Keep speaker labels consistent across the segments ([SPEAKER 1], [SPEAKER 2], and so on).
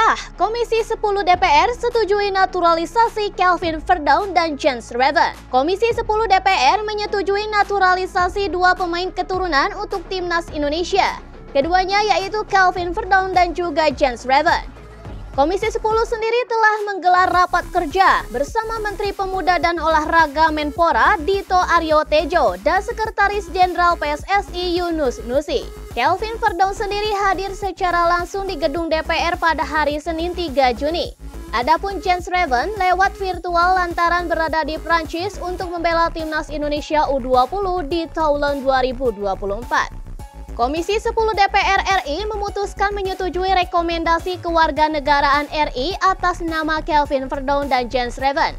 [SPEAKER 1] Inilah Komisi 10 DPR setujui naturalisasi Kelvin Verdonk dan Jens Reven. Komisi 10 DPR menyetujui naturalisasi dua pemain keturunan untuk timnas Indonesia. Keduanya yaitu Kelvin Verdonk dan juga Jens Reven. Komisi 10 sendiri telah menggelar rapat kerja bersama Menteri Pemuda dan Olahraga Menpora Dito Aryo Tejo dan Sekretaris Jenderal PSSI Yunus Nusi. Kelvin Verdonk sendiri hadir secara langsung di gedung DPR pada hari Senin 3 Juni. Adapun Jens Reven lewat virtual lantaran berada di Prancis untuk membela timnas Indonesia U20 di tahun 2024. Komisi 10 DPR RI memutuskan menyetujui rekomendasi kewarganegaraan RI atas nama Kelvin Verdonk dan Jens Reven.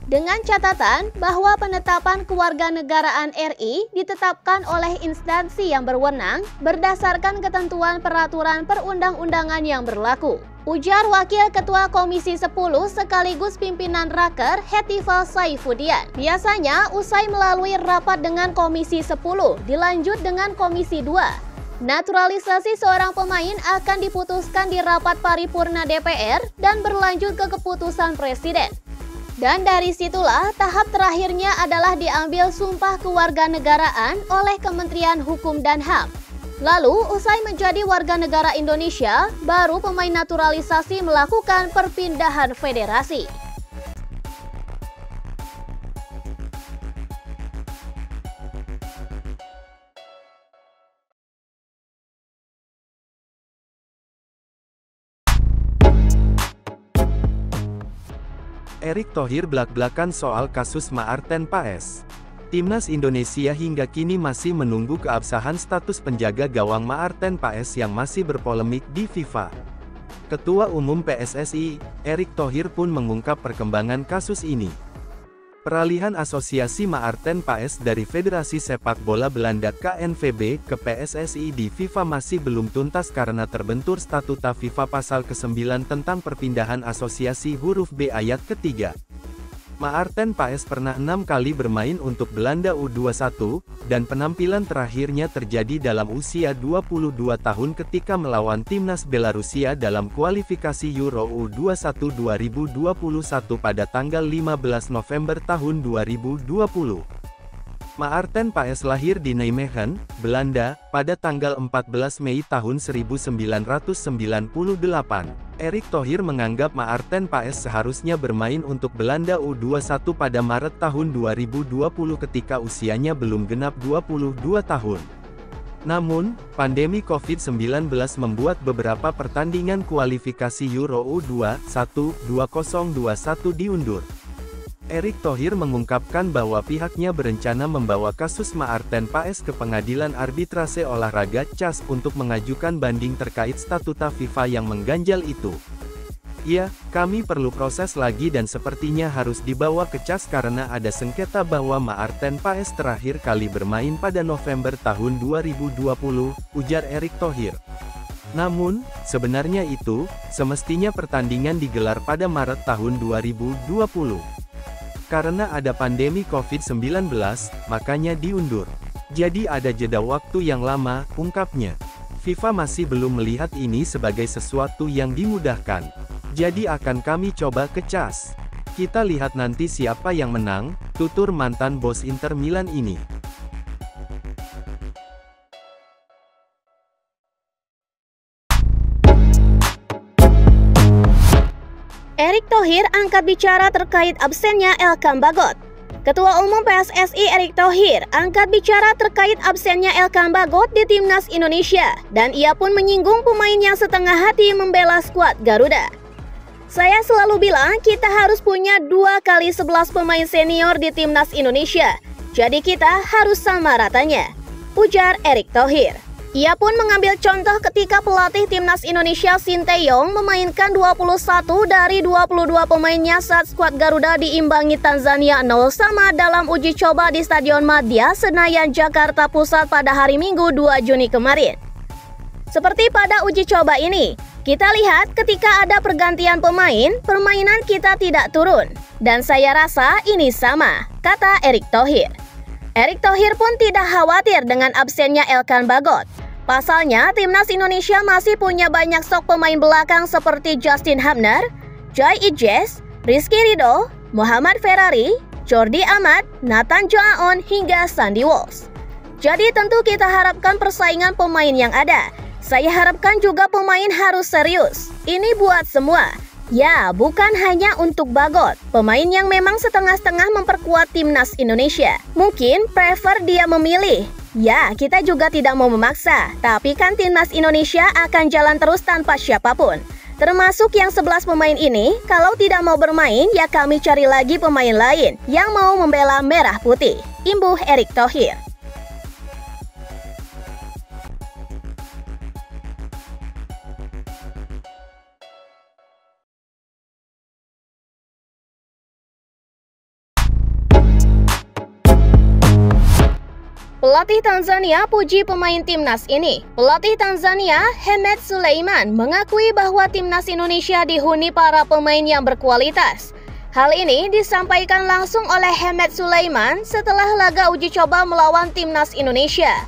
[SPEAKER 1] Dengan catatan bahwa penetapan kewarganegaraan RI ditetapkan oleh instansi yang berwenang berdasarkan ketentuan peraturan perundang-undangan yang berlaku. Ujar Wakil Ketua Komisi 10 sekaligus pimpinan Raker Hetifal Saifudian. Biasanya usai melalui rapat dengan Komisi 10 dilanjut dengan Komisi 2. Naturalisasi seorang pemain akan diputuskan di rapat paripurna DPR dan berlanjut ke keputusan Presiden. Dan dari situlah tahap terakhirnya adalah diambil sumpah kewarganegaraan oleh Kementerian Hukum dan HAM. Lalu, usai menjadi warga negara Indonesia, baru pemain naturalisasi melakukan perpindahan federasi.
[SPEAKER 2] Erick Thohir blak-blakan soal kasus Maarten Paes. Timnas Indonesia hingga kini masih menunggu keabsahan status penjaga gawang Maarten Paes yang masih berpolemik di FIFA. Ketua Umum PSSI, Erick Thohir pun mengungkap perkembangan kasus ini. Peralihan asosiasi Maarten Paes dari Federasi Sepak Bola Belanda KNVB ke PSSI di FIFA masih belum tuntas karena terbentur statuta FIFA pasal ke-9 tentang perpindahan asosiasi huruf B ayat ketiga. Maarten Paes pernah 6 kali bermain untuk Belanda U21, dan penampilan terakhirnya terjadi dalam usia 22 tahun ketika melawan timnas Belarusia dalam kualifikasi Euro U21 2021 pada tanggal 15 November tahun 2020. Maarten Paes lahir di Nijmegen, Belanda, pada tanggal 14 Mei tahun 1998. Erick Thohir menganggap Maarten Paes seharusnya bermain untuk Belanda U21 pada Maret tahun 2020 ketika usianya belum genap 22 tahun. Namun, pandemi COVID-19 membuat beberapa pertandingan kualifikasi Euro U21 2021 diundur. Erick Thohir mengungkapkan bahwa pihaknya berencana membawa kasus Maarten Paes ke Pengadilan Arbitrase Olahraga (CAS) untuk mengajukan banding terkait statuta FIFA yang mengganjal itu. Ya, kami perlu proses lagi dan sepertinya harus dibawa ke CAS karena ada sengketa bahwa Maarten Paes terakhir kali bermain pada November tahun 2020, ujar Erick Thohir. Namun, sebenarnya itu, semestinya pertandingan digelar pada Maret tahun 2020. Karena ada pandemi COVID-19, makanya diundur. Jadi ada jeda waktu yang lama, ungkapnya. FIFA masih belum melihat ini sebagai sesuatu yang dimudahkan. Jadi akan kami coba ke CAS. Kita lihat nanti siapa yang menang, tutur mantan bos Inter Milan ini.
[SPEAKER 1] Erick Thohir angkat bicara terkait absennya Elkan Bagot. Ketua Umum PSSI Erick Thohir angkat bicara terkait absennya Elkan Bagot di timnas Indonesia, dan ia pun menyinggung pemain yang setengah hati membela skuad Garuda. Saya selalu bilang kita harus punya 2x11 pemain senior di timnas Indonesia, jadi kita harus sama ratanya, ujar Erick Thohir. Ia pun mengambil contoh ketika pelatih timnas Indonesia Sinteyong memainkan 21 dari 22 pemainnya saat skuad Garuda diimbangi Tanzania 0-0 dalam uji coba di Stadion Madia, Senayan, Jakarta Pusat pada hari Minggu 2 Juni kemarin. Seperti pada uji coba ini, kita lihat ketika ada pergantian pemain, permainan kita tidak turun. Dan saya rasa ini sama, kata Erick Thohir. Erick Thohir pun tidak khawatir dengan absennya Elkan Bagot. Pasalnya, timnas Indonesia masih punya banyak stok pemain belakang seperti Justin Hubner, Joy Ijes, Rizky Ridho, Muhammad Ferrari, Jordi Amat, Nathan Joaon, hingga Sandy Walsh. Jadi tentu kita harapkan persaingan pemain yang ada. Saya harapkan juga pemain harus serius. Ini buat semua. Ya, bukan hanya untuk Bagot, pemain yang memang setengah-setengah memperkuat timnas Indonesia. Mungkin prefer dia memilih. Ya, kita juga tidak mau memaksa, tapi kan timnas Indonesia akan jalan terus tanpa siapapun. Termasuk yang 11 pemain ini, kalau tidak mau bermain, ya kami cari lagi pemain lain yang mau membela merah putih. Imbuh Erick Thohir. Pelatih Tanzania puji pemain timnas ini. Pelatih Tanzania, Hemed Sulaiman, mengakui bahwa timnas Indonesia dihuni para pemain yang berkualitas. Hal ini disampaikan langsung oleh Hemed Sulaiman setelah laga uji coba melawan timnas Indonesia.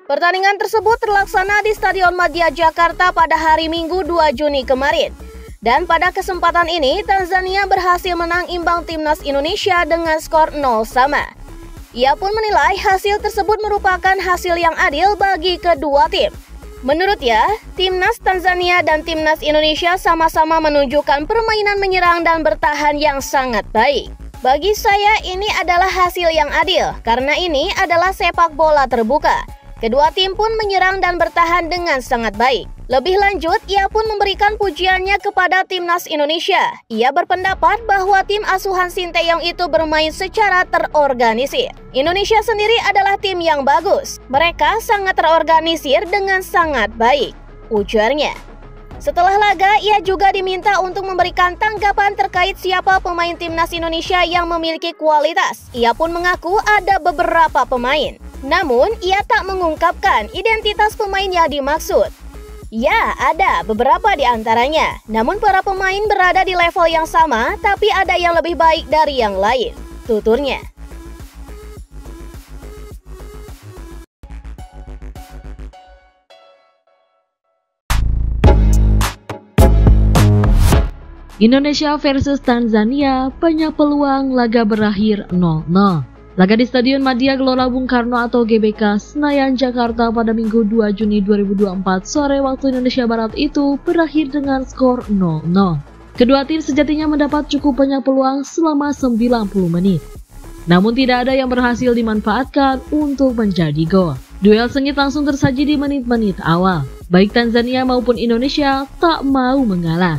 [SPEAKER 1] Pertandingan tersebut terlaksana di Stadion Madia Jakarta pada hari Minggu 2 Juni kemarin. Dan pada kesempatan ini, Tanzania berhasil menang imbang timnas Indonesia dengan skor 0-0. Ia pun menilai hasil tersebut merupakan hasil yang adil bagi kedua tim. Menurutnya, timnas Tanzania dan timnas Indonesia sama-sama menunjukkan permainan menyerang dan bertahan yang sangat baik. Bagi saya ini adalah hasil yang adil, karena ini adalah sepak bola terbuka. Kedua tim pun menyerang dan bertahan dengan sangat baik. Lebih lanjut, ia pun memberikan pujiannya kepada timnas Indonesia. Ia berpendapat bahwa tim asuhan Sinteyong itu bermain secara terorganisir. Indonesia sendiri adalah tim yang bagus. Mereka sangat terorganisir dengan sangat baik, ujarnya. Setelah laga, ia juga diminta untuk memberikan tanggapan terkait siapa pemain timnas Indonesia yang memiliki kualitas. Ia pun mengaku ada beberapa pemain. Namun, ia tak mengungkapkan identitas pemain yang dimaksud. Ya, ada beberapa di antaranya. Namun para pemain berada di level yang sama, tapi ada yang lebih baik dari yang lain, tuturnya.
[SPEAKER 3] Indonesia versus Tanzania, banyak peluang laga berakhir 0-0. Laga di Stadion Madia Gelora Bung Karno atau GBK Senayan, Jakarta pada Minggu 2 Juni 2024 sore waktu Indonesia Barat itu berakhir dengan skor 0-0. Kedua tim sejatinya mendapat cukup banyak peluang selama 90 menit. Namun tidak ada yang berhasil dimanfaatkan untuk menjadi gol. Duel sengit langsung tersaji di menit-menit awal. Baik Tanzania maupun Indonesia tak mau mengalah.